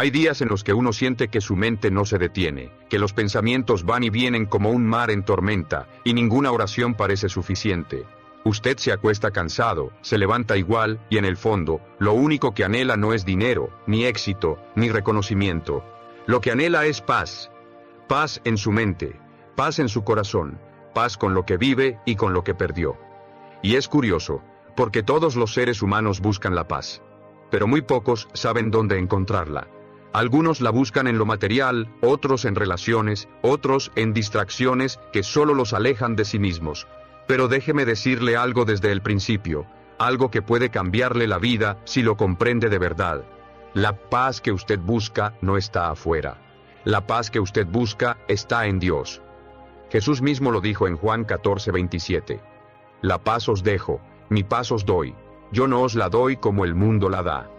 Hay días en los que uno siente que su mente no se detiene, que los pensamientos van y vienen como un mar en tormenta, y ninguna oración parece suficiente. Usted se acuesta cansado, se levanta igual, y en el fondo, lo único que anhela no es dinero, ni éxito, ni reconocimiento. Lo que anhela es paz. Paz en su mente, paz en su corazón, paz con lo que vive y con lo que perdió. Y es curioso, porque todos los seres humanos buscan la paz. Pero muy pocos saben dónde encontrarla. Algunos la buscan en lo material, otros en relaciones, otros en distracciones que solo los alejan de sí mismos. Pero déjeme decirle algo desde el principio, algo que puede cambiarle la vida si lo comprende de verdad. La paz que usted busca no está afuera. La paz que usted busca está en Dios. Jesús mismo lo dijo en Juan 14:27. La paz os dejo, mi paz os doy. Yo no os la doy como el mundo la da.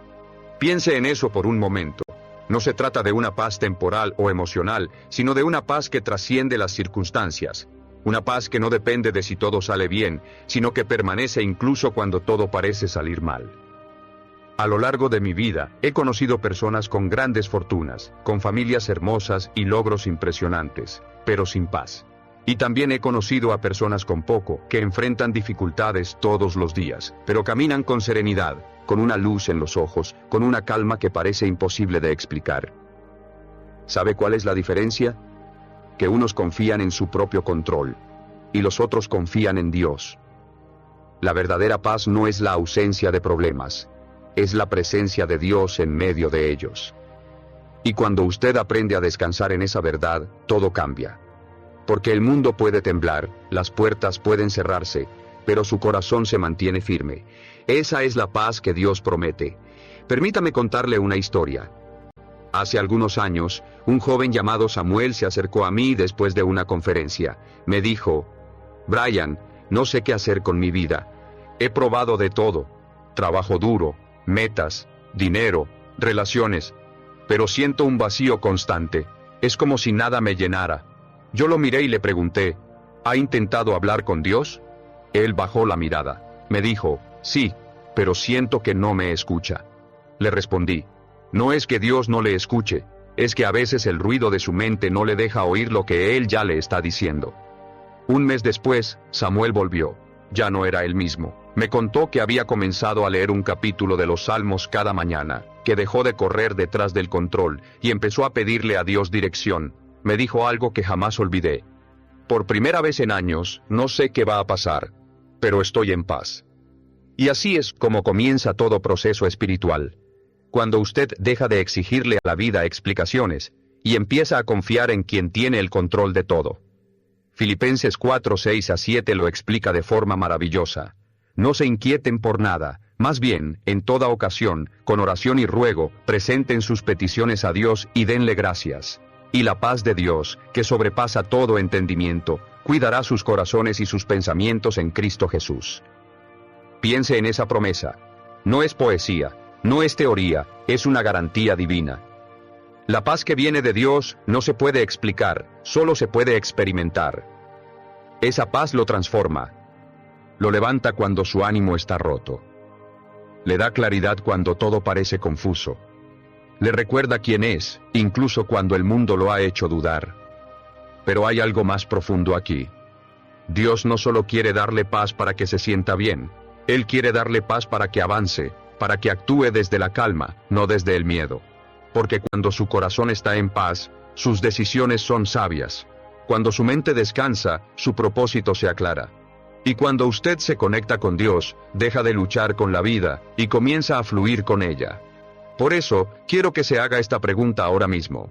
Piense en eso por un momento. No se trata de una paz temporal o emocional, sino de una paz que trasciende las circunstancias. Una paz que no depende de si todo sale bien, sino que permanece incluso cuando todo parece salir mal. A lo largo de mi vida, he conocido personas con grandes fortunas, con familias hermosas y logros impresionantes, pero sin paz. Y también he conocido a personas con poco, que enfrentan dificultades todos los días, pero caminan con serenidad, con una luz en los ojos, con una calma que parece imposible de explicar. ¿Sabe cuál es la diferencia? Que unos confían en su propio control, y los otros confían en Dios. La verdadera paz no es la ausencia de problemas, es la presencia de Dios en medio de ellos. Y cuando usted aprende a descansar en esa verdad, todo cambia. Porque el mundo puede temblar, las puertas pueden cerrarse, pero su corazón se mantiene firme. Esa es la paz que Dios promete. Permítame contarle una historia. Hace algunos años, un joven llamado Samuel se acercó a mí después de una conferencia. Me dijo: Brian, no sé qué hacer con mi vida. He probado de todo. Trabajo duro, metas, dinero, relaciones. Pero siento un vacío constante. Es como si nada me llenara. Yo lo miré y le pregunté: ¿ha intentado hablar con Dios? Él bajó la mirada. Me dijo: sí, pero siento que no me escucha. Le respondí: no es que Dios no le escuche, es que a veces el ruido de su mente no le deja oír lo que Él ya le está diciendo. Un mes después, Samuel volvió. Ya no era el mismo. Me contó que había comenzado a leer un capítulo de los Salmos cada mañana, que dejó de correr detrás del control y empezó a pedirle a Dios dirección. Me dijo algo que jamás olvidé: por primera vez en años, no sé qué va a pasar, pero estoy en paz. Y así es como comienza todo proceso espiritual. Cuando usted deja de exigirle a la vida explicaciones, y empieza a confiar en quien tiene el control de todo. Filipenses 4:6-7 lo explica de forma maravillosa. No se inquieten por nada, más bien, en toda ocasión, con oración y ruego, presenten sus peticiones a Dios y denle gracias. Y la paz de Dios, que sobrepasa todo entendimiento, cuidará sus corazones y sus pensamientos en Cristo Jesús. Piense en esa promesa. No es poesía, no es teoría, es una garantía divina. La paz que viene de Dios no se puede explicar, solo se puede experimentar. Esa paz lo transforma. Lo levanta cuando su ánimo está roto. Le da claridad cuando todo parece confuso. Le recuerda quién es, incluso cuando el mundo lo ha hecho dudar. Pero hay algo más profundo aquí. Dios no solo quiere darle paz para que se sienta bien, Él quiere darle paz para que avance, para que actúe desde la calma, no desde el miedo. Porque cuando su corazón está en paz, sus decisiones son sabias. Cuando su mente descansa, su propósito se aclara. Y cuando usted se conecta con Dios, deja de luchar con la vida, y comienza a fluir con ella. Por eso, quiero que se haga esta pregunta ahora mismo.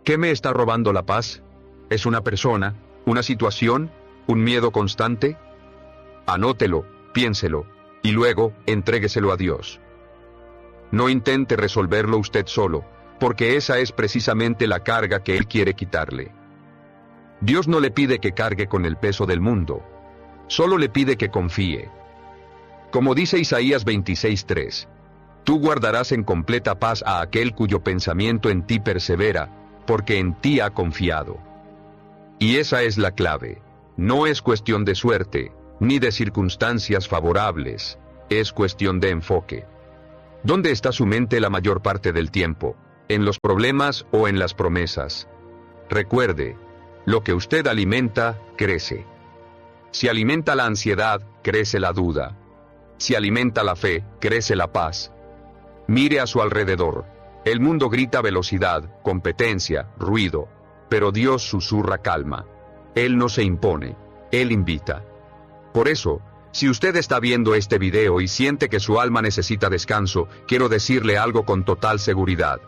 ¿Qué me está robando la paz? ¿Es una persona, una situación, un miedo constante? Anótelo, piénselo, y luego, entrégueselo a Dios. No intente resolverlo usted solo, porque esa es precisamente la carga que Él quiere quitarle. Dios no le pide que cargue con el peso del mundo, solo le pide que confíe. Como dice Isaías 26:3, tú guardarás en completa paz a aquel cuyo pensamiento en ti persevera, porque en ti ha confiado. Y esa es la clave. No es cuestión de suerte, ni de circunstancias favorables, es cuestión de enfoque. ¿Dónde está su mente la mayor parte del tiempo? en los problemas o en las promesas. Recuerde, lo que usted alimenta, crece. Si alimenta la ansiedad, crece la duda. Si alimenta la fe, crece la paz. Mire a su alrededor. El mundo grita velocidad, competencia, ruido. Pero Dios susurra calma. Él no se impone, Él invita. Por eso, si usted está viendo este video y siente que su alma necesita descanso, quiero decirle algo con total seguridad.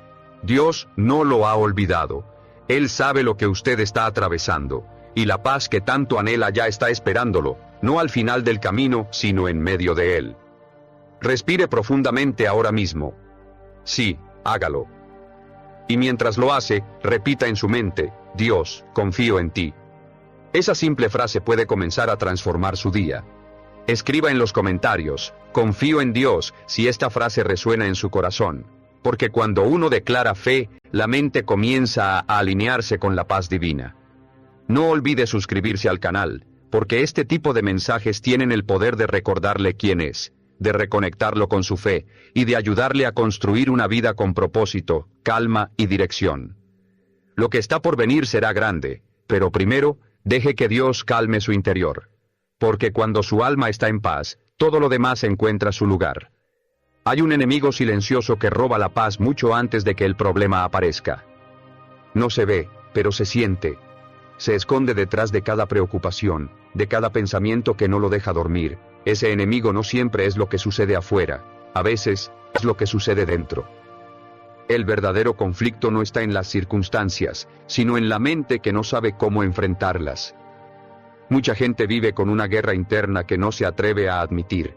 Dios no lo ha olvidado. Él sabe lo que usted está atravesando, y la paz que tanto anhela ya está esperándolo, no al final del camino, sino en medio de él. Respire profundamente ahora mismo. Sí, hágalo. Y mientras lo hace, repita en su mente, Dios, confío en ti. Esa simple frase puede comenzar a transformar su día. Escriba en los comentarios, confío en Dios, si esta frase resuena en su corazón. Porque cuando uno declara fe, la mente comienza a alinearse con la paz divina. No olvide suscribirse al canal, porque este tipo de mensajes tienen el poder de recordarle quién es, de reconectarlo con su fe, y de ayudarle a construir una vida con propósito, calma y dirección. Lo que está por venir será grande, pero primero, deje que Dios calme su interior. Porque cuando su alma está en paz, todo lo demás encuentra su lugar. Hay un enemigo silencioso que roba la paz mucho antes de que el problema aparezca. No se ve, pero se siente. Se esconde detrás de cada preocupación, de cada pensamiento que no lo deja dormir. Ese enemigo no siempre es lo que sucede afuera, a veces, es lo que sucede dentro. El verdadero conflicto no está en las circunstancias, sino en la mente que no sabe cómo enfrentarlas. Mucha gente vive con una guerra interna que no se atreve a admitir.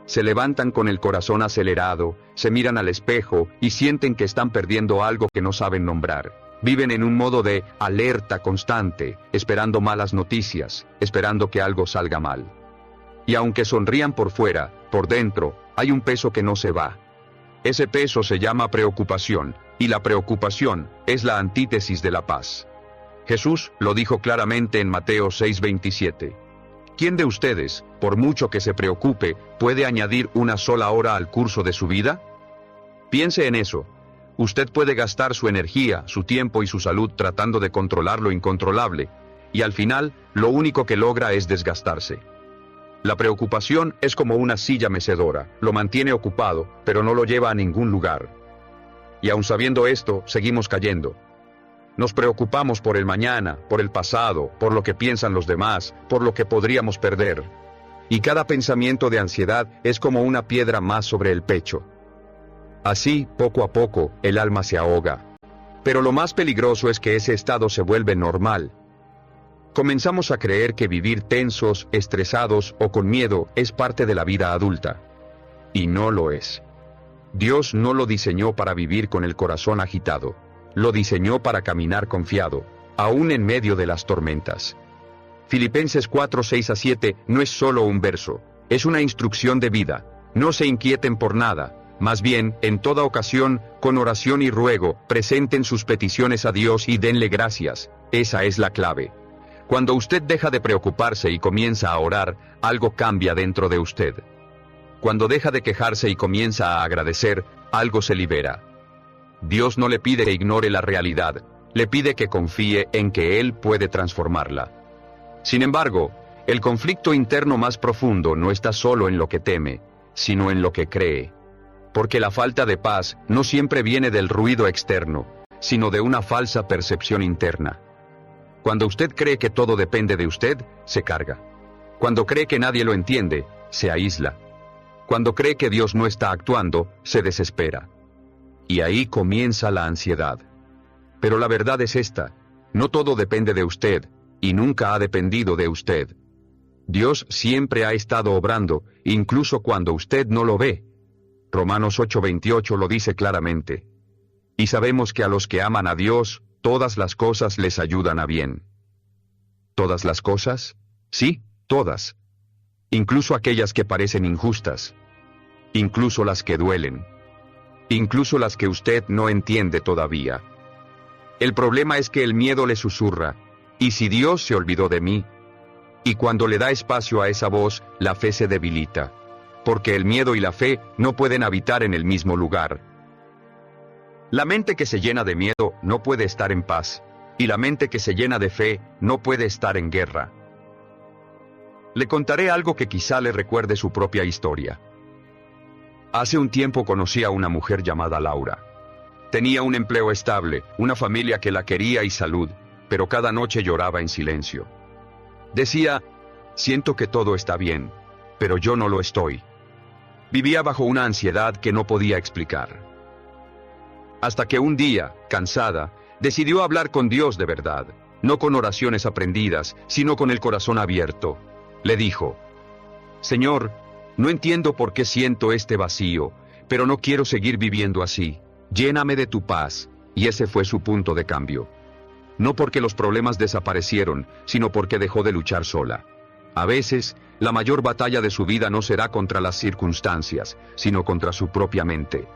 Se levantan con el corazón acelerado, se miran al espejo y sienten que están perdiendo algo que no saben nombrar. Viven en un modo de alerta constante, esperando malas noticias, esperando que algo salga mal. Y aunque sonrían por fuera, por dentro, hay un peso que no se va. Ese peso se llama preocupación, y la preocupación es la antítesis de la paz. Jesús lo dijo claramente en Mateo 6:27. ¿Quién de ustedes, por mucho que se preocupe, puede añadir una sola hora al curso de su vida? Piense en eso. Usted puede gastar su energía, su tiempo y su salud tratando de controlar lo incontrolable, y al final, lo único que logra es desgastarse. La preocupación es como una silla mecedora, lo mantiene ocupado, pero no lo lleva a ningún lugar. Y aun sabiendo esto, seguimos cayendo. Nos preocupamos por el mañana, por el pasado, por lo que piensan los demás, por lo que podríamos perder. Y cada pensamiento de ansiedad es como una piedra más sobre el pecho. Así, poco a poco, el alma se ahoga. Pero lo más peligroso es que ese estado se vuelve normal. Comenzamos a creer que vivir tensos, estresados o con miedo es parte de la vida adulta. Y no lo es. Dios no lo diseñó para vivir con el corazón agitado. Lo diseñó para caminar confiado, aún en medio de las tormentas. Filipenses 4:6-7 no es solo un verso, es una instrucción de vida. No se inquieten por nada, más bien, en toda ocasión, con oración y ruego, presenten sus peticiones a Dios y denle gracias. Esa es la clave. Cuando usted deja de preocuparse y comienza a orar, algo cambia dentro de usted. Cuando deja de quejarse y comienza a agradecer, algo se libera. Dios no le pide que ignore la realidad, le pide que confíe en que Él puede transformarla. Sin embargo, el conflicto interno más profundo no está solo en lo que teme, sino en lo que cree. Porque la falta de paz no siempre viene del ruido externo, sino de una falsa percepción interna. Cuando usted cree que todo depende de usted, se carga. Cuando cree que nadie lo entiende, se aísla. Cuando cree que Dios no está actuando, se desespera. Y ahí comienza la ansiedad. Pero la verdad es esta, no todo depende de usted, y nunca ha dependido de usted. Dios siempre ha estado obrando, incluso cuando usted no lo ve. Romanos 8:28 lo dice claramente. Y sabemos que a los que aman a Dios, todas las cosas les ayudan a bien. ¿Todas las cosas? Sí, todas. Incluso aquellas que parecen injustas. Incluso las que duelen. Incluso las que usted no entiende todavía. El problema es que el miedo le susurra, ¿y si Dios se olvidó de mí? Y cuando le da espacio a esa voz, la fe se debilita. Porque el miedo y la fe no pueden habitar en el mismo lugar. La mente que se llena de miedo no puede estar en paz, y la mente que se llena de fe no puede estar en guerra. Le contaré algo que quizá le recuerde su propia historia. Hace un tiempo conocí a una mujer llamada Laura. Tenía un empleo estable, una familia que la quería y salud, pero cada noche lloraba en silencio. Decía, siento que todo está bien, pero yo no lo estoy. Vivía bajo una ansiedad que no podía explicar. Hasta que un día, cansada, decidió hablar con Dios de verdad, no con oraciones aprendidas, sino con el corazón abierto. Le dijo, Señor, no entiendo por qué siento este vacío, pero no quiero seguir viviendo así. Lléname de tu paz. Y ese fue su punto de cambio. No porque los problemas desaparecieron, sino porque dejó de luchar sola. A veces, la mayor batalla de su vida no será contra las circunstancias, sino contra su propia mente.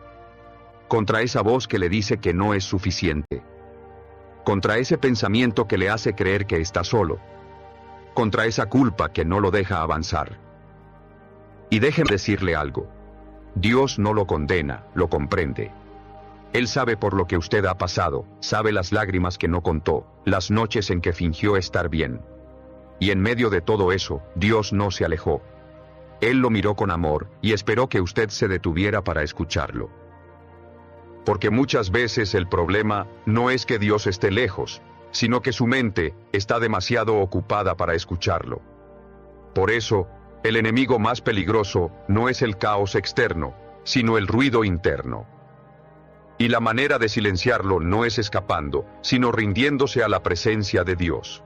Contra esa voz que le dice que no es suficiente. Contra ese pensamiento que le hace creer que está solo. Contra esa culpa que no lo deja avanzar. Y déjeme decirle algo. Dios no lo condena, lo comprende. Él sabe por lo que usted ha pasado, sabe las lágrimas que no contó, las noches en que fingió estar bien. Y en medio de todo eso, Dios no se alejó. Él lo miró con amor, y esperó que usted se detuviera para escucharlo. Porque muchas veces el problema no es que Dios esté lejos, sino que su mente está demasiado ocupada para escucharlo. Por eso, el enemigo más peligroso no es el caos externo, sino el ruido interno. Y la manera de silenciarlo no es escapando, sino rindiéndose a la presencia de Dios.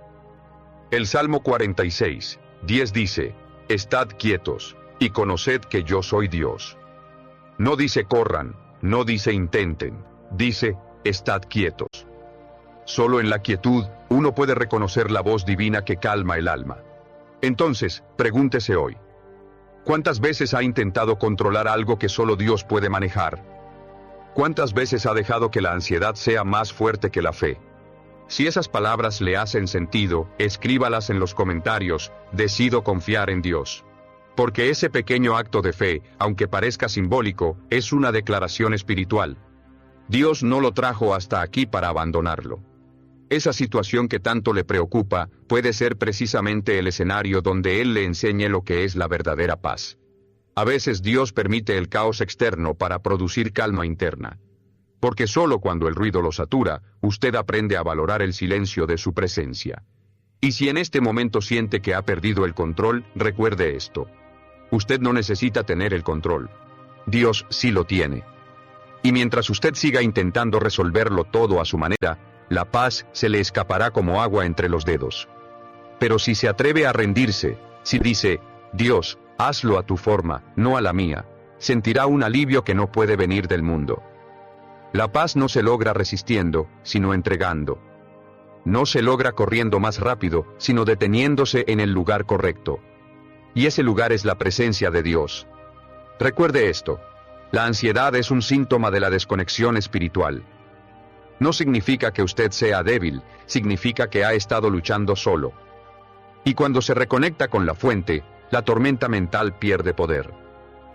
El Salmo 46, 10 dice, Estad quietos, y conoced que yo soy Dios. No dice corran, no dice intenten, dice, estad quietos. Solo en la quietud, uno puede reconocer la voz divina que calma el alma. Entonces, pregúntese hoy, ¿cuántas veces ha intentado controlar algo que solo Dios puede manejar? ¿Cuántas veces ha dejado que la ansiedad sea más fuerte que la fe? Si esas palabras le hacen sentido, escríbalas en los comentarios, decido confiar en Dios. Porque ese pequeño acto de fe, aunque parezca simbólico, es una declaración espiritual. Dios no lo trajo hasta aquí para abandonarlo. Esa situación que tanto le preocupa, puede ser precisamente el escenario donde Él le enseñe lo que es la verdadera paz. A veces Dios permite el caos externo para producir calma interna. Porque solo cuando el ruido lo satura, usted aprende a valorar el silencio de su presencia. Y si en este momento siente que ha perdido el control, recuerde esto. Usted no necesita tener el control. Dios sí lo tiene. Y mientras usted siga intentando resolverlo todo a su manera, la paz se le escapará como agua entre los dedos. Pero si se atreve a rendirse, si dice, Dios, hazlo a tu forma, no a la mía, sentirá un alivio que no puede venir del mundo. La paz no se logra resistiendo, sino entregando. No se logra corriendo más rápido, sino deteniéndose en el lugar correcto. Y ese lugar es la presencia de Dios. Recuerde esto. La ansiedad es un síntoma de la desconexión espiritual. No significa que usted sea débil, significa que ha estado luchando solo. Y cuando se reconecta con la fuente, la tormenta mental pierde poder.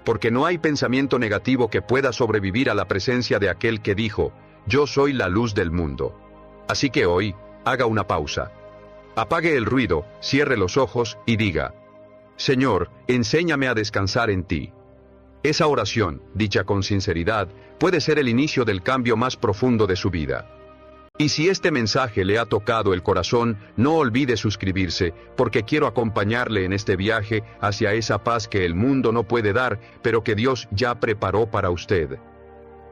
Porque no hay pensamiento negativo que pueda sobrevivir a la presencia de aquel que dijo, yo soy la luz del mundo. Así que hoy, haga una pausa. Apague el ruido, cierre los ojos y diga, Señor, enséñame a descansar en ti. Esa oración, dicha con sinceridad, puede ser el inicio del cambio más profundo de su vida. Y si este mensaje le ha tocado el corazón, no olvide suscribirse, porque quiero acompañarle en este viaje hacia esa paz que el mundo no puede dar, pero que Dios ya preparó para usted.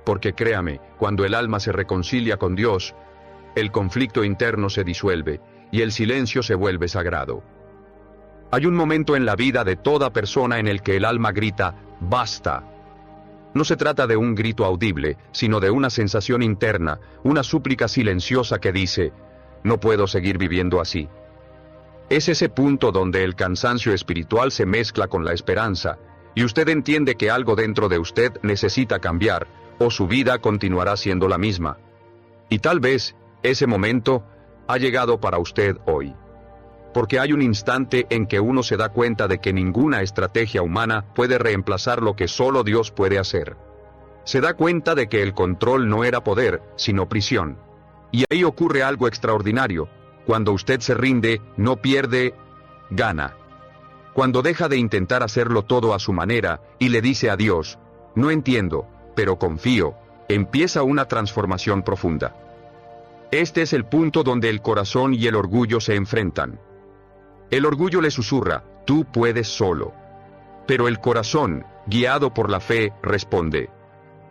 Porque créame, cuando el alma se reconcilia con Dios, el conflicto interno se disuelve, y el silencio se vuelve sagrado. Hay un momento en la vida de toda persona en el que el alma grita, ¡basta! No se trata de un grito audible, sino de una sensación interna, una súplica silenciosa que dice, no puedo seguir viviendo así. Es ese punto donde el cansancio espiritual se mezcla con la esperanza, y usted entiende que algo dentro de usted necesita cambiar, o su vida continuará siendo la misma. Y tal vez, ese momento, ha llegado para usted hoy. Porque hay un instante en que uno se da cuenta de que ninguna estrategia humana puede reemplazar lo que solo Dios puede hacer. se da cuenta de que el control no era poder, sino prisión. Y ahí ocurre algo extraordinario. Cuando usted se rinde, no pierde, gana. Cuando deja de intentar hacerlo todo a su manera, y le dice a Dios, no entiendo, pero confío, empieza una transformación profunda. Este es el punto donde el corazón y el orgullo se enfrentan. El orgullo le susurra, tú puedes solo. Pero el corazón, guiado por la fe, responde,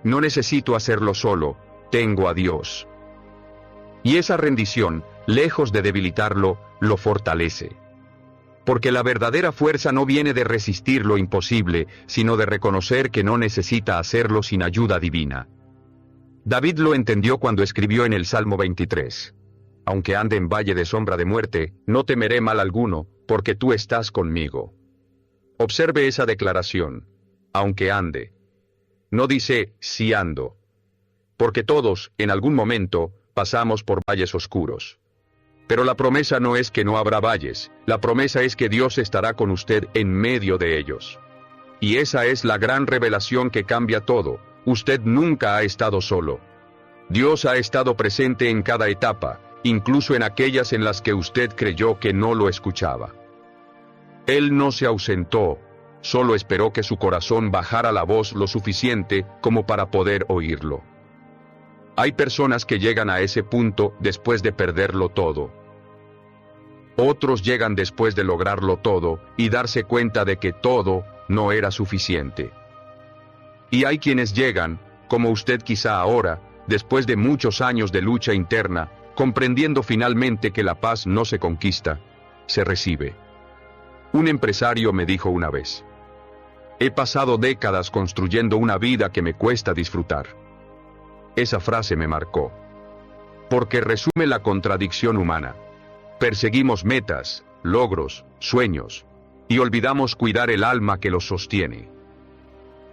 no necesito hacerlo solo, tengo a Dios. Y esa rendición, lejos de debilitarlo, lo fortalece. Porque la verdadera fuerza no viene de resistir lo imposible, sino de reconocer que no necesita hacerlo sin ayuda divina. David lo entendió cuando escribió en el Salmo 23. Aunque ande en valle de sombra de muerte, no temeré mal alguno, porque tú estás conmigo. Observe esa declaración, aunque ande. No dice, si ando. Porque todos, en algún momento, pasamos por valles oscuros. Pero la promesa no es que no habrá valles, la promesa es que Dios estará con usted en medio de ellos. Y esa es la gran revelación que cambia todo. Usted nunca ha estado solo. Dios ha estado presente en cada etapa, incluso en aquellas en las que usted creyó que no lo escuchaba. Él no se ausentó, solo esperó que su corazón bajara la voz lo suficiente como para poder oírlo. Hay personas que llegan a ese punto después de perderlo todo. Otros llegan después de lograrlo todo y darse cuenta de que todo no era suficiente. Y hay quienes llegan, como usted quizá ahora, después de muchos años de lucha interna, comprendiendo finalmente que la paz no se conquista, se recibe. Un empresario me dijo una vez, he pasado décadas construyendo una vida que me cuesta disfrutar. Esa frase me marcó. Porque resume la contradicción humana. Perseguimos metas, logros, sueños, y olvidamos cuidar el alma que los sostiene.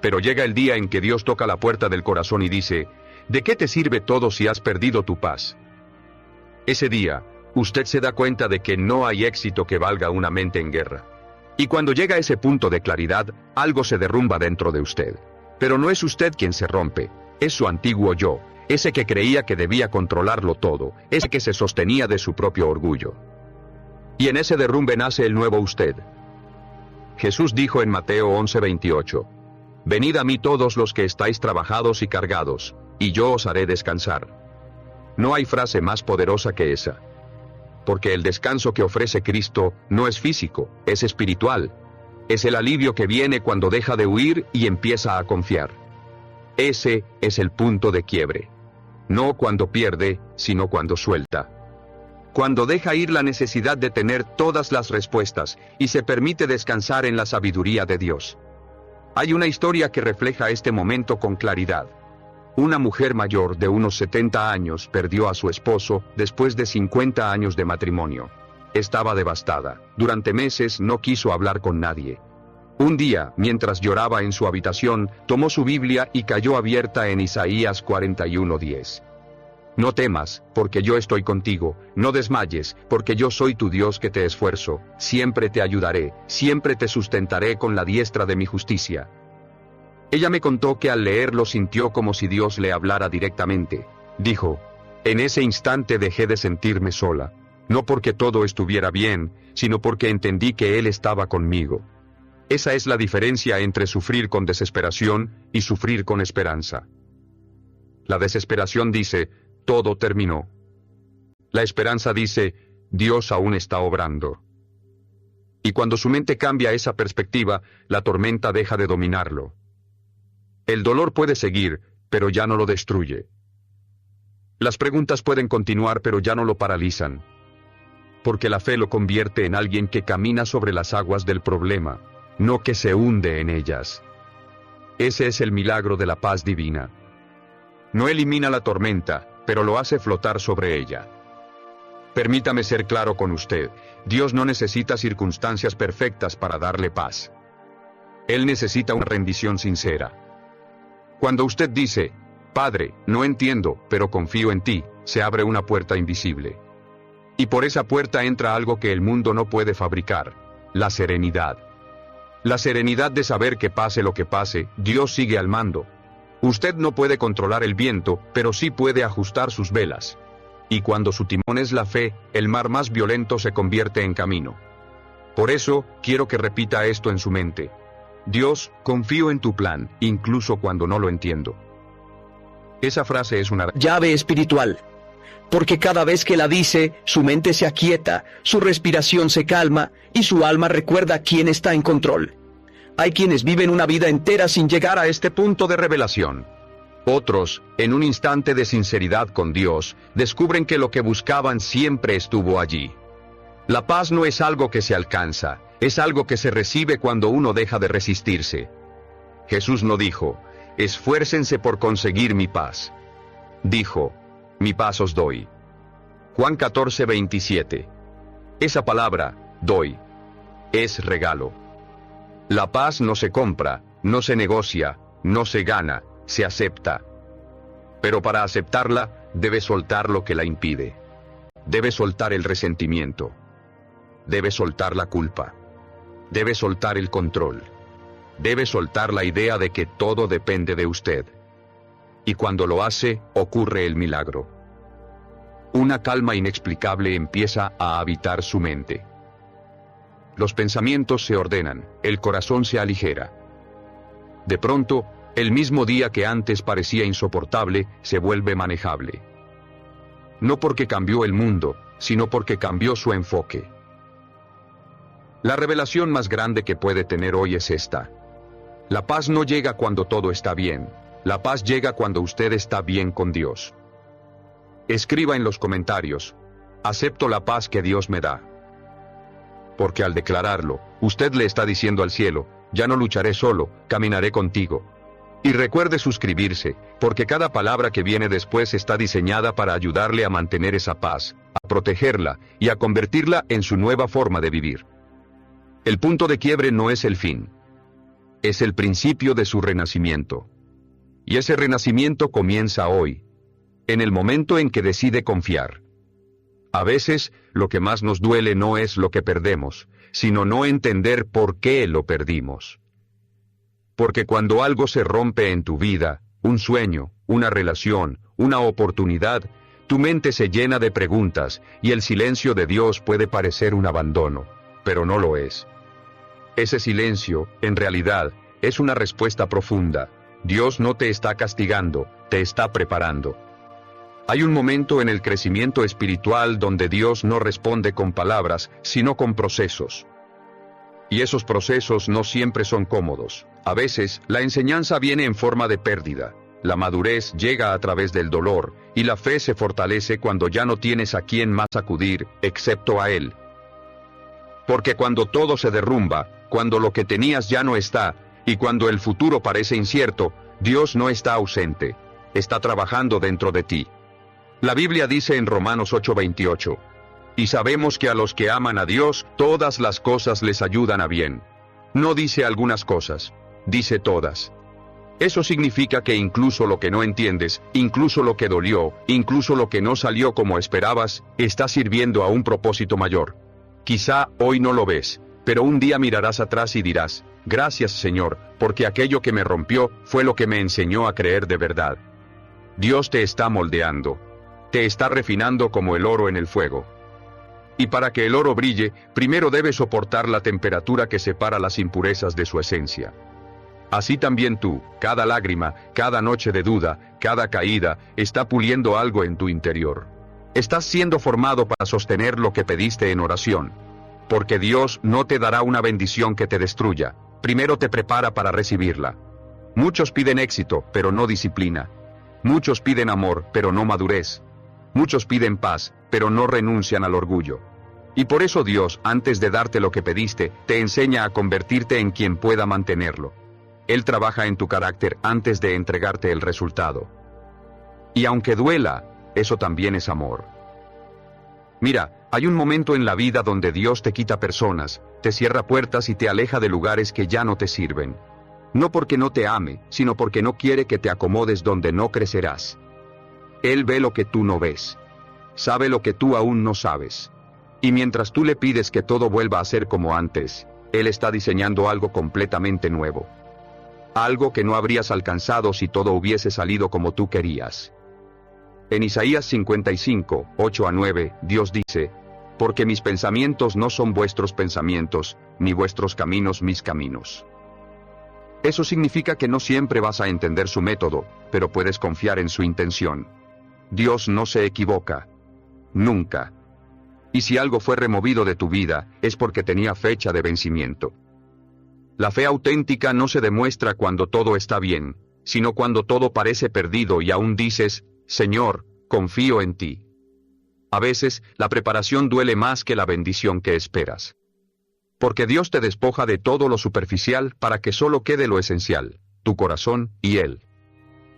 Pero llega el día en que Dios toca la puerta del corazón y dice, ¿de qué te sirve todo si has perdido tu paz? Ese día, usted se da cuenta de que no hay éxito que valga una mente en guerra. Y cuando llega a ese punto de claridad, algo se derrumba dentro de usted. Pero no es usted quien se rompe, es su antiguo yo, ese que creía que debía controlarlo todo, ese que se sostenía de su propio orgullo. Y en ese derrumbe nace el nuevo usted. Jesús dijo en Mateo 11:28, venid a mí todos los que estáis trabajados y cargados, y yo os haré descansar. No hay frase más poderosa que esa. Porque el descanso que ofrece Cristo no es físico, es espiritual. Es el alivio que viene cuando deja de huir y empieza a confiar. Ese es el punto de quiebre. No cuando pierde, sino cuando suelta. Cuando deja ir la necesidad de tener todas las respuestas y se permite descansar en la sabiduría de Dios. Hay una historia que refleja este momento con claridad. Una mujer mayor de unos 70 años perdió a su esposo después de 50 años de matrimonio. Estaba devastada. Durante meses no quiso hablar con nadie. Un día, mientras lloraba en su habitación, tomó su Biblia y cayó abierta en Isaías 41:10. No temas, porque yo estoy contigo, no desmayes, porque yo soy tu Dios que te esfuerzo, siempre te ayudaré, siempre te sustentaré con la diestra de mi justicia. Ella me contó que al leerlo sintió como si Dios le hablara directamente. Dijo, en ese instante dejé de sentirme sola, no porque todo estuviera bien, sino porque entendí que Él estaba conmigo. Esa es la diferencia entre sufrir con desesperación y sufrir con esperanza. La desesperación dice, todo terminó. La esperanza dice, Dios aún está obrando. Y cuando su mente cambia esa perspectiva, la tormenta deja de dominarlo. El dolor puede seguir, pero ya no lo destruye. Las preguntas pueden continuar, pero ya no lo paralizan. Porque la fe lo convierte en alguien que camina sobre las aguas del problema, no que se hunde en ellas. Ese es el milagro de la paz divina. No elimina la tormenta, pero lo hace flotar sobre ella. Permítame ser claro con usted, Dios no necesita circunstancias perfectas para darle paz. Él necesita una rendición sincera. Cuando usted dice, Padre, no entiendo, pero confío en ti, se abre una puerta invisible. Y por esa puerta entra algo que el mundo no puede fabricar, la serenidad. La serenidad de saber que pase lo que pase, Dios sigue al mando. Usted no puede controlar el viento, pero sí puede ajustar sus velas. Y cuando su timón es la fe, el mar más violento se convierte en camino. Por eso, quiero que repita esto en su mente. Dios, confío en tu plan, incluso cuando no lo entiendo. Esa frase es una llave espiritual, porque cada vez que la dice, su mente se aquieta, su respiración se calma, y su alma recuerda quién está en control. Hay quienes viven una vida entera sin llegar a este punto de revelación. Otros, en un instante de sinceridad con Dios, descubren que lo que buscaban siempre estuvo allí. La paz no es algo que se alcanza, es algo que se recibe cuando uno deja de resistirse. Jesús no dijo, esfuércense por conseguir mi paz. Dijo, mi paz os doy. Juan 14:27. Esa palabra, doy, es regalo. La paz no se compra, no se negocia, no se gana, se acepta. Pero para aceptarla, debe soltar lo que la impide. Debe soltar el resentimiento. Debe soltar la culpa. Debe soltar el control. Debe soltar la idea de que todo depende de usted. Y cuando lo hace, ocurre el milagro. Una calma inexplicable empieza a habitar su mente. Los pensamientos se ordenan, el corazón se aligera. De pronto, el mismo día que antes parecía insoportable, se vuelve manejable. No porque cambió el mundo, sino porque cambió su enfoque. La revelación más grande que puede tener hoy es esta. La paz no llega cuando todo está bien. La paz llega cuando usted está bien con Dios. Escriba en los comentarios, acepto la paz que Dios me da. Porque al declararlo, usted le está diciendo al cielo, ya no lucharé solo, caminaré contigo. Y recuerde suscribirse, porque cada palabra que viene después está diseñada para ayudarle a mantener esa paz, a protegerla y a convertirla en su nueva forma de vivir. El punto de quiebre no es el fin. Es el principio de su renacimiento. Y ese renacimiento comienza hoy, en el momento en que decide confiar. A veces, lo que más nos duele no es lo que perdemos, sino no entender por qué lo perdimos. Porque cuando algo se rompe en tu vida, un sueño, una relación, una oportunidad, tu mente se llena de preguntas, y el silencio de Dios puede parecer un abandono, pero no lo es. Ese silencio, en realidad, es una respuesta profunda. Dios no te está castigando, te está preparando. Hay un momento en el crecimiento espiritual donde Dios no responde con palabras, sino con procesos. Y esos procesos no siempre son cómodos. A veces, la enseñanza viene en forma de pérdida. La madurez llega a través del dolor, y la fe se fortalece cuando ya no tienes a quién más acudir, excepto a Él. Porque cuando todo se derrumba, cuando lo que tenías ya no está, y cuando el futuro parece incierto, Dios no está ausente. Está trabajando dentro de ti. La Biblia dice en Romanos 8:28, y sabemos que a los que aman a Dios, todas las cosas les ayudan a bien. No dice algunas cosas, dice todas. Eso significa que incluso lo que no entiendes, incluso lo que dolió, incluso lo que no salió como esperabas, está sirviendo a un propósito mayor. Quizá hoy no lo ves, pero un día mirarás atrás y dirás, gracias Señor, porque aquello que me rompió fue lo que me enseñó a creer de verdad. Dios te está moldeando. Te está refinando como el oro en el fuego. Y para que el oro brille, primero debe soportar la temperatura que separa las impurezas de su esencia. Así también tú, cada lágrima, cada noche de duda, cada caída, está puliendo algo en tu interior. Estás siendo formado para sostener lo que pediste en oración. Porque Dios no te dará una bendición que te destruya, primero te prepara para recibirla. Muchos piden éxito, pero no disciplina. Muchos piden amor, pero no madurez. Muchos piden paz, pero no renuncian al orgullo. Y por eso Dios, antes de darte lo que pediste, te enseña a convertirte en quien pueda mantenerlo. Él trabaja en tu carácter antes de entregarte el resultado. Y aunque duela, eso también es amor. Mira, hay un momento en la vida donde Dios te quita personas, te cierra puertas y te aleja de lugares que ya no te sirven. No porque no te ame, sino porque no quiere que te acomodes donde no crecerás. Él ve lo que tú no ves. Sabe lo que tú aún no sabes. Y mientras tú le pides que todo vuelva a ser como antes, Él está diseñando algo completamente nuevo. algo que no habrías alcanzado si todo hubiese salido como tú querías. En Isaías 55, 8-9, Dios dice, porque mis pensamientos no son vuestros pensamientos, ni vuestros caminos mis caminos. Eso significa que no siempre vas a entender su método, pero puedes confiar en su intención. Dios no se equivoca. Nunca. Y si algo fue removido de tu vida, es porque tenía fecha de vencimiento. La fe auténtica no se demuestra cuando todo está bien, sino cuando todo parece perdido y aún dices, Señor, confío en ti. A veces, la preparación duele más que la bendición que esperas. Porque Dios te despoja de todo lo superficial para que solo quede lo esencial, tu corazón y Él.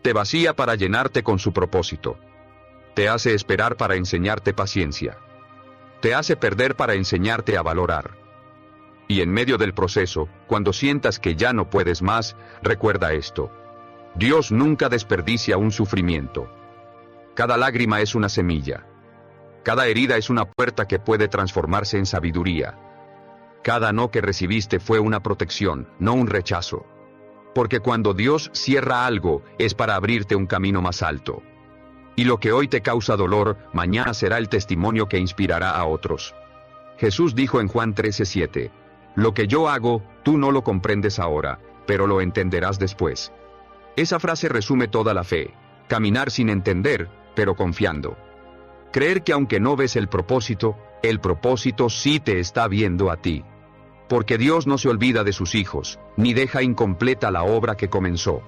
Te vacía para llenarte con su propósito. Te hace esperar para enseñarte paciencia. Te hace perder para enseñarte a valorar. Y en medio del proceso, cuando sientas que ya no puedes más, recuerda esto. Dios nunca desperdicia un sufrimiento. Cada lágrima es una semilla. Cada herida es una puerta que puede transformarse en sabiduría. Cada no que recibiste fue una protección, no un rechazo. Porque cuando Dios cierra algo, es para abrirte un camino más alto. Y lo que hoy te causa dolor, mañana será el testimonio que inspirará a otros. Jesús dijo en Juan 13:7, lo que yo hago, tú no lo comprendes ahora, pero lo entenderás después. Esa frase resume toda la fe, caminar sin entender, pero confiando. Creer que aunque no ves el propósito sí te está viendo a ti. Porque Dios no se olvida de sus hijos, ni deja incompleta la obra que comenzó.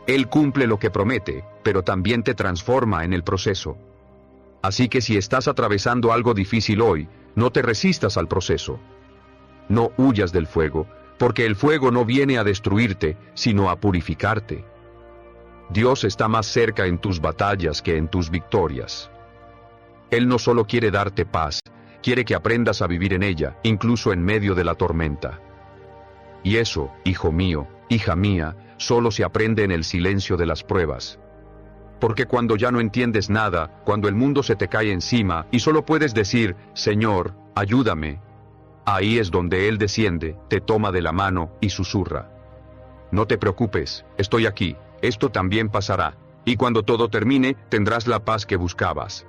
Él cumple lo que promete, pero también te transforma en el proceso. Así que si estás atravesando algo difícil hoy, no te resistas al proceso. No huyas del fuego, porque el fuego no viene a destruirte, sino a purificarte. Dios está más cerca en tus batallas que en tus victorias. Él no solo quiere darte paz, quiere que aprendas a vivir en ella, incluso en medio de la tormenta. Y eso, hijo mío, hija mía, solo se aprende en el silencio de las pruebas. Porque cuando ya no entiendes nada, cuando el mundo se te cae encima y solo puedes decir, Señor, ayúdame, ahí es donde Él desciende, te toma de la mano y susurra. No te preocupes, estoy aquí, esto también pasará, y cuando todo termine, tendrás la paz que buscabas.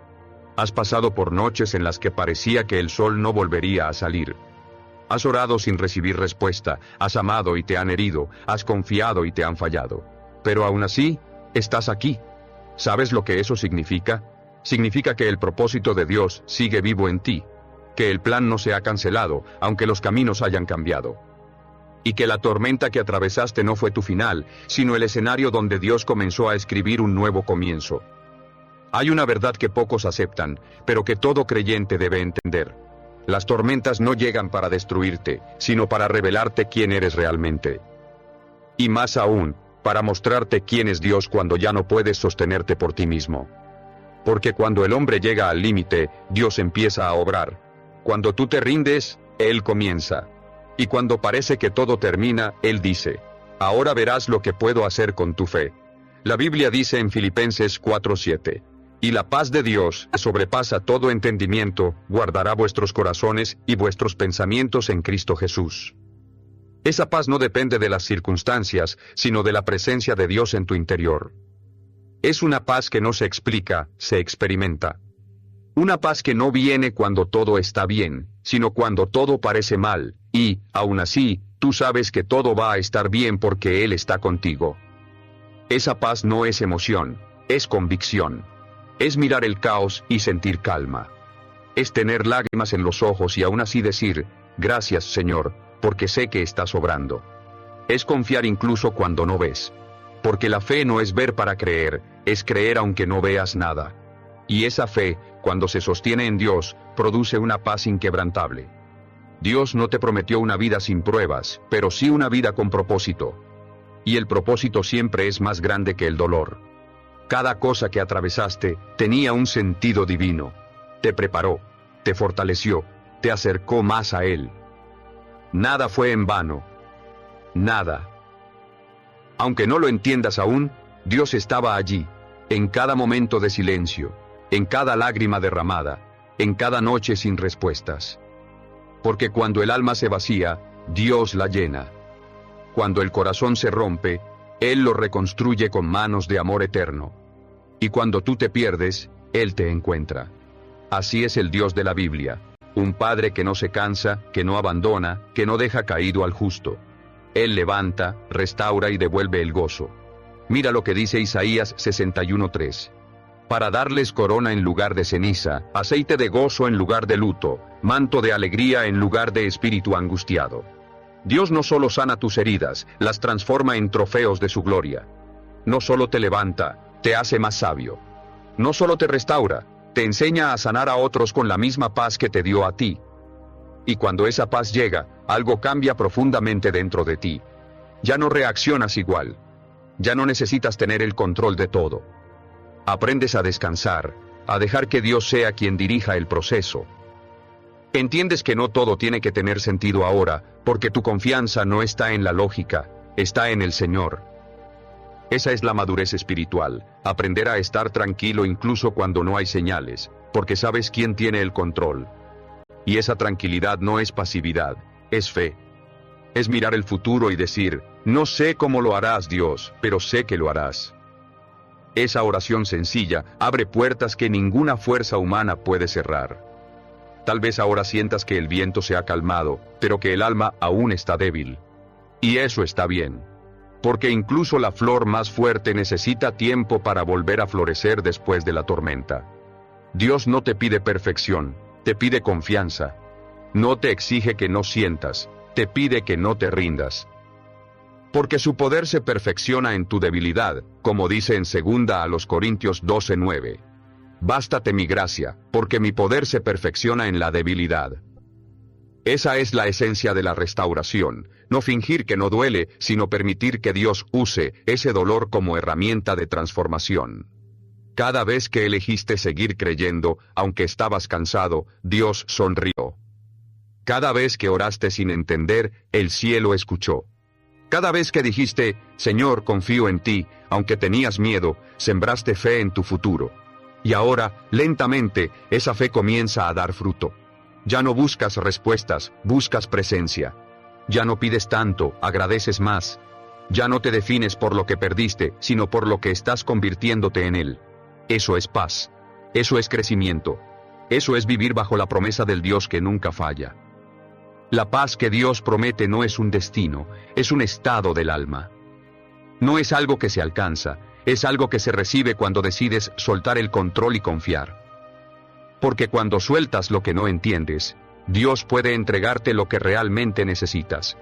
Has pasado por noches en las que parecía que el sol no volvería a salir. Has orado sin recibir respuesta, has amado y te han herido, has confiado y te han fallado. Pero aún así, estás aquí. ¿Sabes lo que eso significa? Significa que el propósito de Dios sigue vivo en ti, que el plan no se ha cancelado, aunque los caminos hayan cambiado. Y que la tormenta que atravesaste no fue tu final, sino el escenario donde Dios comenzó a escribir un nuevo comienzo. Hay una verdad que pocos aceptan, pero que todo creyente debe entender. Las tormentas no llegan para destruirte, sino para revelarte quién eres realmente. Y más aún, para mostrarte quién es Dios cuando ya no puedes sostenerte por ti mismo. Porque cuando el hombre llega al límite, Dios empieza a obrar. Cuando tú te rindes, Él comienza. Y cuando parece que todo termina, Él dice, ahora verás lo que puedo hacer con tu fe. La Biblia dice en Filipenses 4:7, y la paz de Dios, que sobrepasa todo entendimiento, guardará vuestros corazones y vuestros pensamientos en Cristo Jesús. Esa paz no depende de las circunstancias, sino de la presencia de Dios en tu interior. Es una paz que no se explica, se experimenta. Una paz que no viene cuando todo está bien, sino cuando todo parece mal, y, aún así, tú sabes que todo va a estar bien porque Él está contigo. Esa paz no es emoción, es convicción. Es mirar el caos y sentir calma. Es tener lágrimas en los ojos y aún así decir, gracias Señor, porque sé que estás obrando. Es confiar incluso cuando no ves. Porque la fe no es ver para creer, es creer aunque no veas nada. Y esa fe, cuando se sostiene en Dios, produce una paz inquebrantable. Dios no te prometió una vida sin pruebas, pero sí una vida con propósito. Y el propósito siempre es más grande que el dolor. Cada cosa que atravesaste tenía un sentido divino. Te preparó, te fortaleció, te acercó más a Él. Nada fue en vano. Nada. Aunque no lo entiendas aún, Dios estaba allí, en cada momento de silencio, en cada lágrima derramada, en cada noche sin respuestas. Porque cuando el alma se vacía, Dios la llena. Cuando el corazón se rompe, Él lo reconstruye con manos de amor eterno. Y cuando tú te pierdes, Él te encuentra. Así es el Dios de la Biblia. Un Padre que no se cansa, que no abandona, que no deja caído al justo. Él levanta, restaura y devuelve el gozo. Mira lo que dice Isaías 61:3. Para darles corona en lugar de ceniza, aceite de gozo en lugar de luto, manto de alegría en lugar de espíritu angustiado. Dios no solo sana tus heridas, las transforma en trofeos de su gloria. No solo te levanta, te hace más sabio. No solo te restaura, te enseña a sanar a otros con la misma paz que te dio a ti. Y cuando esa paz llega, algo cambia profundamente dentro de ti. Ya no reaccionas igual. Ya no necesitas tener el control de todo. Aprendes a descansar, a dejar que Dios sea quien dirija el proceso. Entiendes que no todo tiene que tener sentido ahora, porque tu confianza no está en la lógica, está en el Señor. Esa es la madurez espiritual, aprender a estar tranquilo incluso cuando no hay señales, porque sabes quién tiene el control. Y esa tranquilidad no es pasividad, es fe. Es mirar el futuro y decir, no sé cómo lo harás, Dios, pero sé que lo harás. Esa oración sencilla abre puertas que ninguna fuerza humana puede cerrar. Tal vez ahora sientas que el viento se ha calmado, pero que el alma aún está débil. Y eso está bien. Porque incluso la flor más fuerte necesita tiempo para volver a florecer después de la tormenta. Dios no te pide perfección, te pide confianza. No te exige que no sientas, te pide que no te rindas. Porque su poder se perfecciona en tu debilidad, como dice en 2 Corintios 12:9. Bástate mi gracia, porque mi poder se perfecciona en la debilidad. Esa es la esencia de la restauración, no fingir que no duele, sino permitir que Dios use ese dolor como herramienta de transformación. Cada vez que elegiste seguir creyendo, aunque estabas cansado, Dios sonrió. Cada vez que oraste sin entender, el cielo escuchó. Cada vez que dijiste, Señor, confío en ti, aunque tenías miedo, sembraste fe en tu futuro. Y ahora, lentamente, esa fe comienza a dar fruto. Ya no buscas respuestas, buscas presencia. Ya no pides tanto, agradeces más. Ya no te defines por lo que perdiste, sino por lo que estás convirtiéndote en él. Eso es paz. Eso es crecimiento. Eso es vivir bajo la promesa del Dios que nunca falla. La paz que Dios promete no es un destino, es un estado del alma. No es algo que se alcanza, es algo que se recibe cuando decides soltar el control y confiar. Porque cuando sueltas lo que no entiendes, Dios puede entregarte lo que realmente necesitas.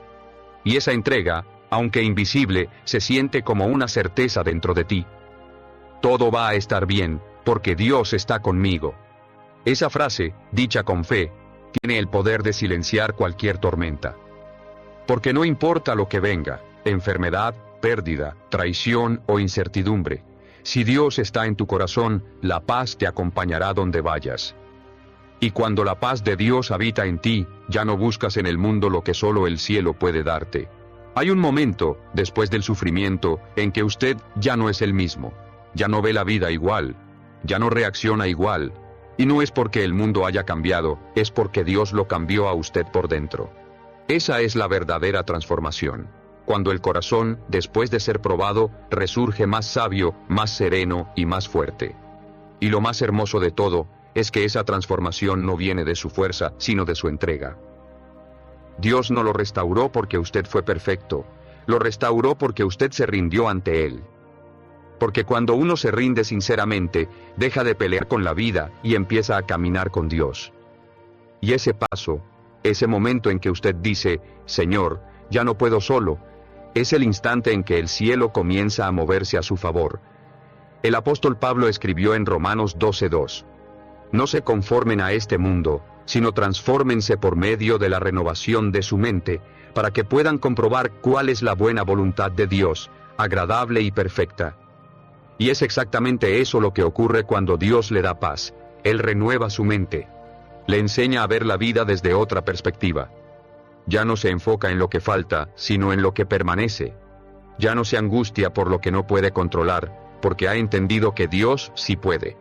Y esa entrega, aunque invisible, se siente como una certeza dentro de ti. Todo va a estar bien, porque Dios está conmigo. Esa frase, dicha con fe, tiene el poder de silenciar cualquier tormenta. Porque no importa lo que venga, enfermedad, pérdida, traición o incertidumbre, si Dios está en tu corazón, la paz te acompañará donde vayas. Y cuando la paz de Dios habita en ti, ya no buscas en el mundo lo que solo el cielo puede darte. Hay un momento, después del sufrimiento, en que usted ya no es el mismo. Ya no ve la vida igual. Ya no reacciona igual. Y no es porque el mundo haya cambiado, es porque Dios lo cambió a usted por dentro. Esa es la verdadera transformación. Cuando el corazón, después de ser probado, resurge más sabio, más sereno y más fuerte. Y lo más hermoso de todo, es que esa transformación no viene de su fuerza, sino de su entrega. Dios no lo restauró porque usted fue perfecto, lo restauró porque usted se rindió ante Él. Porque cuando uno se rinde sinceramente, deja de pelear con la vida y empieza a caminar con Dios. Y ese paso, ese momento en que usted dice, Señor, ya no puedo solo, es el instante en que el cielo comienza a moverse a su favor. El apóstol Pablo escribió en Romanos 12:2. No se conformen a este mundo, sino transfórmense por medio de la renovación de su mente, para que puedan comprobar cuál es la buena voluntad de Dios, agradable y perfecta. Y es exactamente eso lo que ocurre cuando Dios le da paz. Él renueva su mente. Le enseña a ver la vida desde otra perspectiva. Ya no se enfoca en lo que falta, sino en lo que permanece. Ya no se angustia por lo que no puede controlar, porque ha entendido que Dios sí puede.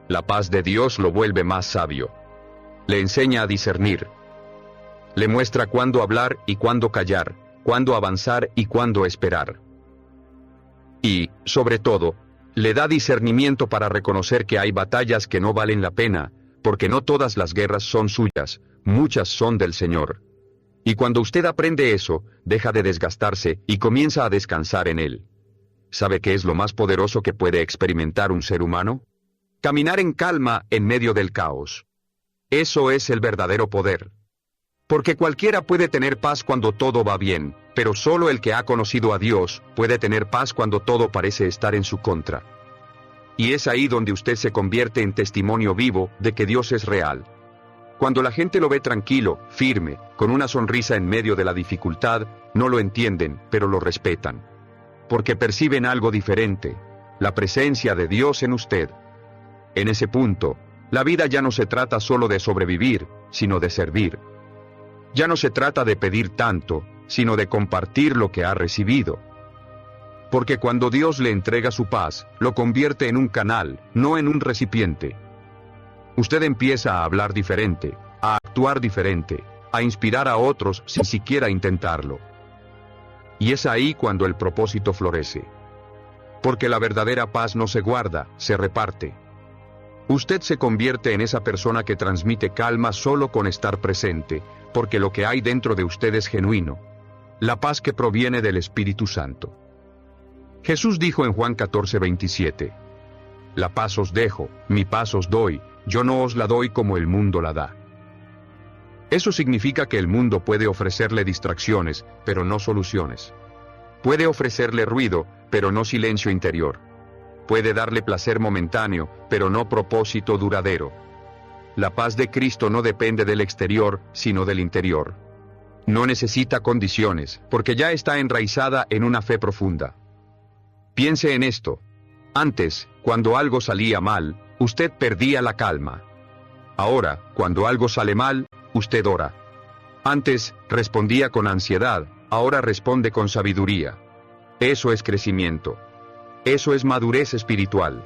La paz de Dios lo vuelve más sabio. Le enseña a discernir. Le muestra cuándo hablar y cuándo callar, cuándo avanzar y cuándo esperar. Y, sobre todo, le da discernimiento para reconocer que hay batallas que no valen la pena, porque no todas las guerras son suyas, muchas son del Señor. Y cuando usted aprende eso, deja de desgastarse y comienza a descansar en Él. ¿Sabe qué es lo más poderoso que puede experimentar un ser humano? Caminar en calma en medio del caos. Eso es el verdadero poder. Porque cualquiera puede tener paz cuando todo va bien, pero solo el que ha conocido a Dios puede tener paz cuando todo parece estar en su contra. Y es ahí donde usted se convierte en testimonio vivo de que Dios es real. Cuando la gente lo ve tranquilo, firme, con una sonrisa en medio de la dificultad, no lo entienden, pero lo respetan. Porque perciben algo diferente, la presencia de Dios en usted. En ese punto, la vida ya no se trata solo de sobrevivir, sino de servir. Ya no se trata de pedir tanto, sino de compartir lo que ha recibido. Porque cuando Dios le entrega su paz, lo convierte en un canal, no en un recipiente. Usted empieza a hablar diferente, a actuar diferente, a inspirar a otros sin siquiera intentarlo. Y es ahí cuando el propósito florece. Porque la verdadera paz no se guarda, se reparte. Usted se convierte en esa persona que transmite calma solo con estar presente, porque lo que hay dentro de usted es genuino. La paz que proviene del Espíritu Santo. Jesús dijo en Juan 14:27, «La paz os dejo, mi paz os doy, yo no os la doy como el mundo la da». Eso significa que el mundo puede ofrecerle distracciones, pero no soluciones. Puede ofrecerle ruido, pero no silencio interior. Puede darle placer momentáneo, pero no propósito duradero. La paz de Cristo no depende del exterior, sino del interior. No necesita condiciones, porque ya está enraizada en una fe profunda. Piense en esto. Antes, cuando algo salía mal, usted perdía la calma. Ahora, cuando algo sale mal, usted ora. Antes, respondía con ansiedad, ahora responde con sabiduría. Eso es crecimiento. Eso es madurez espiritual.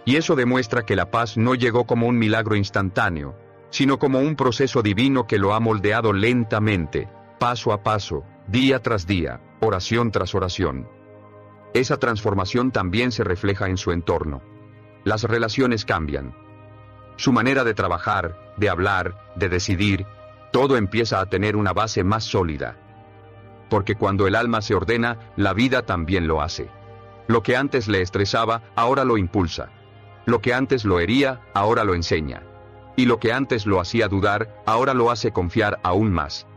Y eso demuestra que la paz no llegó como un milagro instantáneo, sino como un proceso divino que lo ha moldeado lentamente, paso a paso, día tras día, oración tras oración. Esa transformación también se refleja en su entorno. Las relaciones cambian. Su manera de trabajar, de hablar, de decidir, todo empieza a tener una base más sólida. Porque cuando el alma se ordena, la vida también lo hace. Lo que antes le estresaba, ahora lo impulsa. Lo que antes lo hería, ahora lo enseña. Y lo que antes lo hacía dudar, ahora lo hace confiar aún más.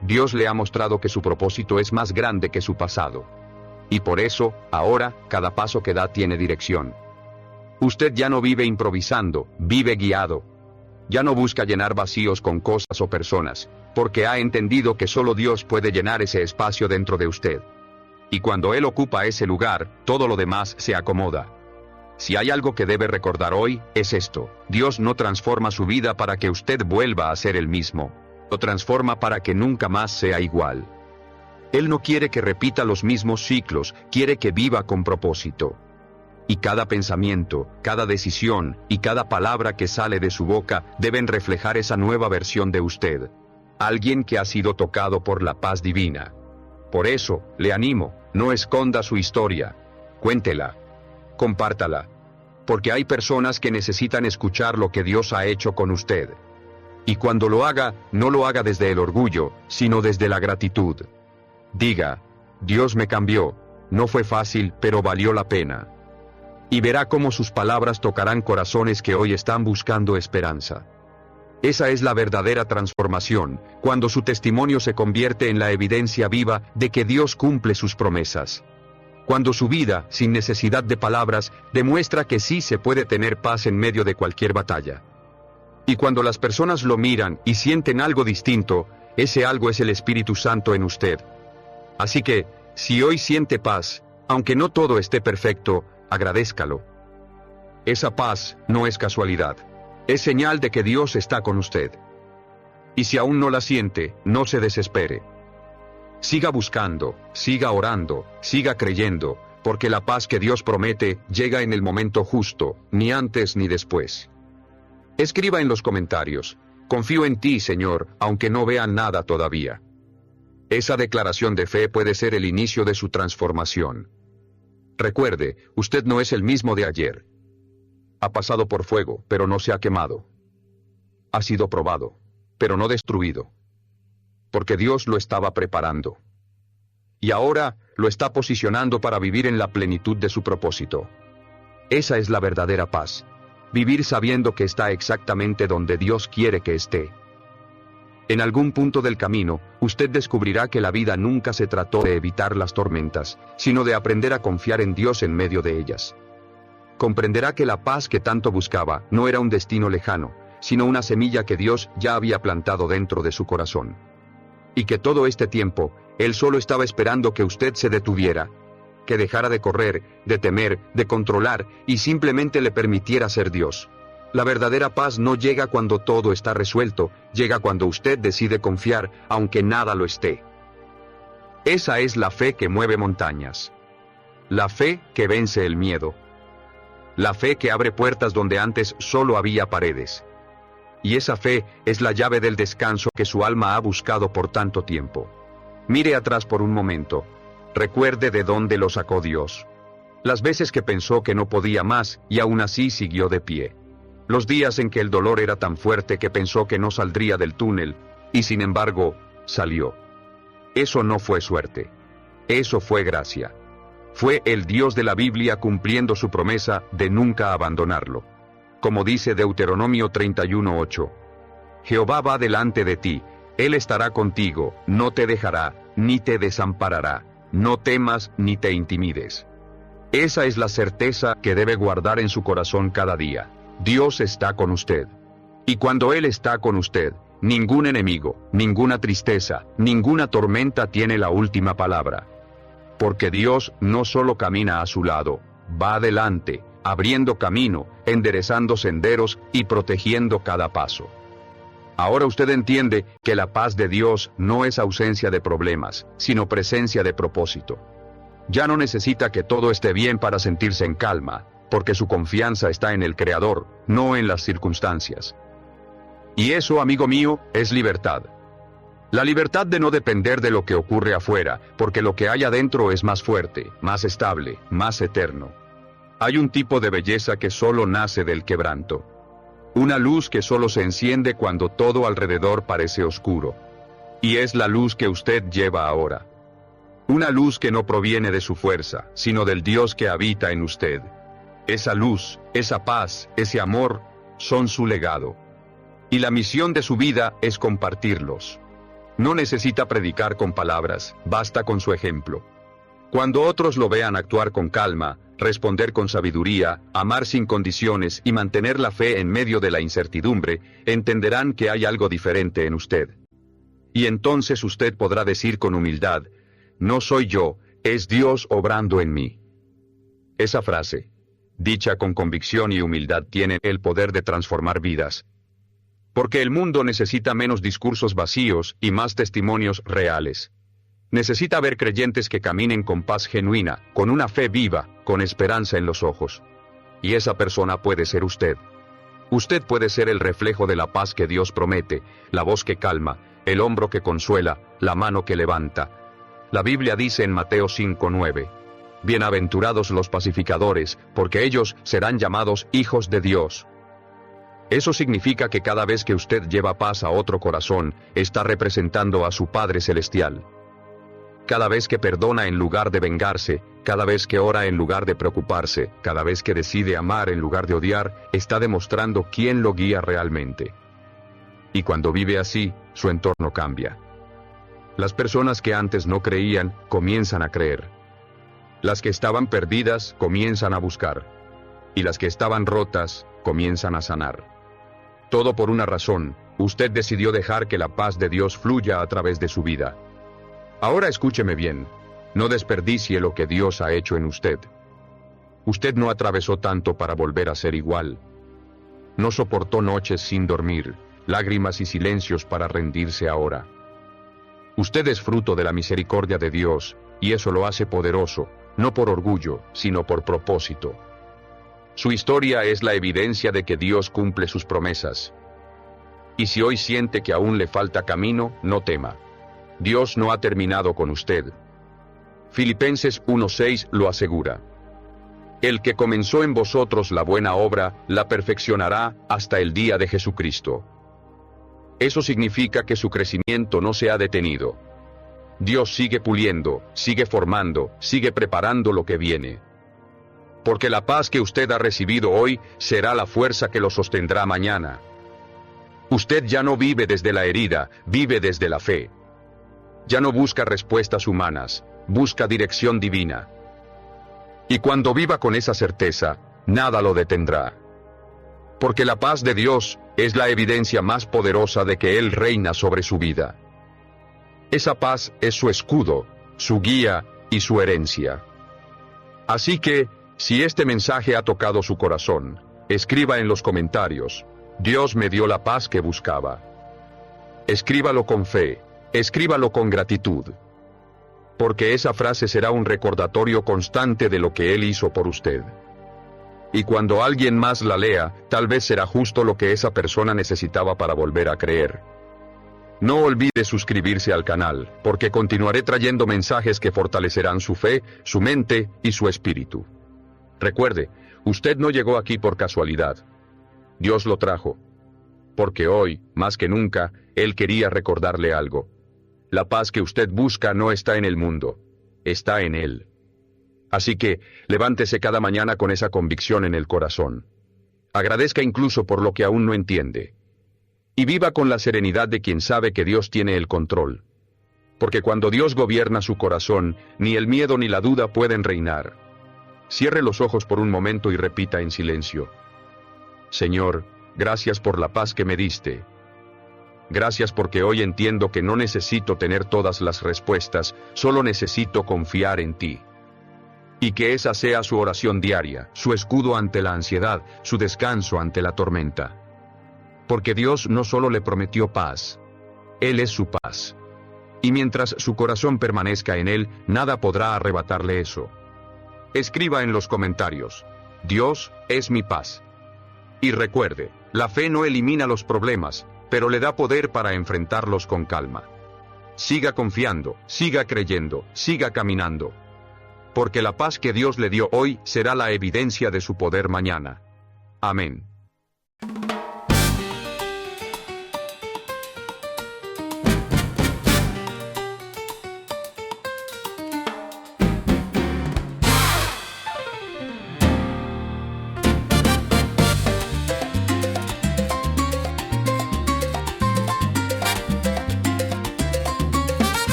Dios le ha mostrado que su propósito es más grande que su pasado. Y por eso, ahora, cada paso que da tiene dirección. Usted ya no vive improvisando, vive guiado. Ya no busca llenar vacíos con cosas o personas, porque ha entendido que solo Dios puede llenar ese espacio dentro de usted. Y cuando Él ocupa ese lugar, todo lo demás se acomoda. Si hay algo que debe recordar hoy, es esto: Dios no transforma su vida para que usted vuelva a ser el mismo. Lo transforma para que nunca más sea igual. Él no quiere que repita los mismos ciclos, quiere que viva con propósito. Y cada pensamiento, cada decisión y cada palabra que sale de su boca deben reflejar esa nueva versión de usted. Alguien que ha sido tocado por la paz divina. Por eso, le animo, no esconda su historia. Cuéntela. Compártala. Porque hay personas que necesitan escuchar lo que Dios ha hecho con usted. Y cuando lo haga, no lo haga desde el orgullo, sino desde la gratitud. Diga: Dios me cambió, no fue fácil, pero valió la pena. Y verá cómo sus palabras tocarán corazones que hoy están buscando esperanza. Esa es la verdadera transformación, cuando su testimonio se convierte en la evidencia viva de que Dios cumple sus promesas. Cuando su vida, sin necesidad de palabras, demuestra que sí se puede tener paz en medio de cualquier batalla. Y cuando las personas lo miran y sienten algo distinto, ese algo es el Espíritu Santo en usted. Así que, si hoy siente paz, aunque no todo esté perfecto, agradézcalo. Esa paz no es casualidad. Es señal de que Dios está con usted. Y si aún no la siente, no se desespere. Siga buscando, siga orando, siga creyendo, porque la paz que Dios promete llega en el momento justo, ni antes ni después. Escriba en los comentarios: confío en ti, Señor, aunque no vea nada todavía. Esa declaración de fe puede ser el inicio de su transformación. Recuerde, usted no es el mismo de ayer. Ha pasado por fuego, pero no se ha quemado. Ha sido probado, pero no destruido. Porque Dios lo estaba preparando. Y ahora lo está posicionando para vivir en la plenitud de su propósito. Esa es la verdadera paz. Vivir sabiendo que está exactamente donde Dios quiere que esté. En algún punto del camino, usted descubrirá que la vida nunca se trató de evitar las tormentas, sino de aprender a confiar en Dios en medio de ellas. Comprenderá que la paz que tanto buscaba no era un destino lejano, sino una semilla que Dios ya había plantado dentro de su corazón. Y que todo este tiempo, Él solo estaba esperando que usted se detuviera, que dejara de correr, de temer, de controlar, y simplemente le permitiera ser Dios. La verdadera paz no llega cuando todo está resuelto, llega cuando usted decide confiar, aunque nada lo esté. Esa es la fe que mueve montañas. La fe que vence el miedo. La fe que abre puertas donde antes solo había paredes. Y esa fe es la llave del descanso que su alma ha buscado por tanto tiempo. Mire atrás por un momento. Recuerde de dónde lo sacó Dios. Las veces que pensó que no podía más y aún así siguió de pie. Los días en que el dolor era tan fuerte que pensó que no saldría del túnel, y sin embargo, salió. Eso no fue suerte. Eso fue gracia. Fue el Dios de la Biblia cumpliendo su promesa de nunca abandonarlo. Como dice Deuteronomio 31:8. Jehová va delante de ti, Él estará contigo, no te dejará, ni te desamparará, no temas ni te intimides. Esa es la certeza que debe guardar en su corazón cada día. Dios está con usted. Y cuando Él está con usted, ningún enemigo, ninguna tristeza, ninguna tormenta tiene la última palabra. Porque Dios no solo camina a su lado, va adelante, abriendo camino, enderezando senderos y protegiendo cada paso. Ahora usted entiende que la paz de Dios no es ausencia de problemas, sino presencia de propósito. Ya no necesita que todo esté bien para sentirse en calma, porque su confianza está en el Creador, no en las circunstancias. Y eso, amigo mío, es libertad. La libertad de no depender de lo que ocurre afuera, porque lo que hay adentro es más fuerte, más estable, más eterno. Hay un tipo de belleza que solo nace del quebranto. Una luz que solo se enciende cuando todo alrededor parece oscuro. Y es la luz que usted lleva ahora. Una luz que no proviene de su fuerza, sino del Dios que habita en usted. Esa luz, esa paz, ese amor, son su legado. Y la misión de su vida es compartirlos. No necesita predicar con palabras, basta con su ejemplo. Cuando otros lo vean actuar con calma, responder con sabiduría, amar sin condiciones y mantener la fe en medio de la incertidumbre, entenderán que hay algo diferente en usted. Y entonces usted podrá decir con humildad, no soy yo, es Dios obrando en mí. Esa frase, dicha con convicción y humildad, tiene el poder de transformar vidas. Porque el mundo necesita menos discursos vacíos y más testimonios reales. Necesita ver creyentes que caminen con paz genuina, con una fe viva, con esperanza en los ojos. Y esa persona puede ser usted. Usted puede ser el reflejo de la paz que Dios promete, la voz que calma, el hombro que consuela, la mano que levanta. La Biblia dice en Mateo 5:9, bienaventurados los pacificadores, porque ellos serán llamados hijos de Dios. Eso significa que cada vez que usted lleva paz a otro corazón, está representando a su Padre Celestial. Cada vez que perdona en lugar de vengarse, cada vez que ora en lugar de preocuparse, cada vez que decide amar en lugar de odiar, está demostrando quién lo guía realmente. Y cuando vive así, su entorno cambia. Las personas que antes no creían, comienzan a creer. Las que estaban perdidas, comienzan a buscar. Y las que estaban rotas, comienzan a sanar. Todo por una razón: usted decidió dejar que la paz de Dios fluya a través de su vida. Ahora escúcheme bien, no desperdicie lo que Dios ha hecho en usted. Usted no atravesó tanto para volver a ser igual. No soportó noches sin dormir, lágrimas y silencios para rendirse ahora. Usted es fruto de la misericordia de Dios, y eso lo hace poderoso, no por orgullo, sino por propósito. Su historia es la evidencia de que Dios cumple sus promesas. Y si hoy siente que aún le falta camino, no tema. Dios no ha terminado con usted. Filipenses 1:6 lo asegura. El que comenzó en vosotros la buena obra, la perfeccionará hasta el día de Jesucristo. Eso significa que su crecimiento no se ha detenido. Dios sigue puliendo, sigue formando, sigue preparando lo que viene. Porque la paz que usted ha recibido hoy será la fuerza que lo sostendrá mañana. Usted ya no vive desde la herida, vive desde la fe. Ya no busca respuestas humanas, busca dirección divina. Y cuando viva con esa certeza, nada lo detendrá. Porque la paz de Dios es la evidencia más poderosa de que Él reina sobre su vida. Esa paz es su escudo, su guía y su herencia. Así que, si este mensaje ha tocado su corazón, escriba en los comentarios: Dios me dio la paz que buscaba. Escríbalo con fe, escríbalo con gratitud. Porque esa frase será un recordatorio constante de lo que Él hizo por usted. Y cuando alguien más la lea, tal vez será justo lo que esa persona necesitaba para volver a creer. No olvide suscribirse al canal, porque continuaré trayendo mensajes que fortalecerán su fe, su mente y su espíritu. Recuerde, usted no llegó aquí por casualidad. Dios lo trajo. Porque hoy, más que nunca, Él quería recordarle algo. La paz que usted busca no está en el mundo, está en Él. Así que, levántese cada mañana con esa convicción en el corazón. Agradezca incluso por lo que aún no entiende. Y viva con la serenidad de quien sabe que Dios tiene el control. Porque cuando Dios gobierna su corazón, ni el miedo ni la duda pueden reinar. Cierre los ojos por un momento y repita en silencio: Señor, gracias por la paz que me diste. Gracias porque hoy entiendo que no necesito tener todas las respuestas, solo necesito confiar en ti. Y que esa sea su oración diaria, su escudo ante la ansiedad, su descanso ante la tormenta. Porque Dios no solo le prometió paz, Él es su paz. Y mientras su corazón permanezca en Él, nada podrá arrebatarle eso. Escriba en los comentarios: Dios es mi paz. Y recuerde, la fe no elimina los problemas, pero le da poder para enfrentarlos con calma. Siga confiando, siga creyendo, siga caminando. Porque la paz que Dios le dio hoy será la evidencia de su poder mañana. Amén.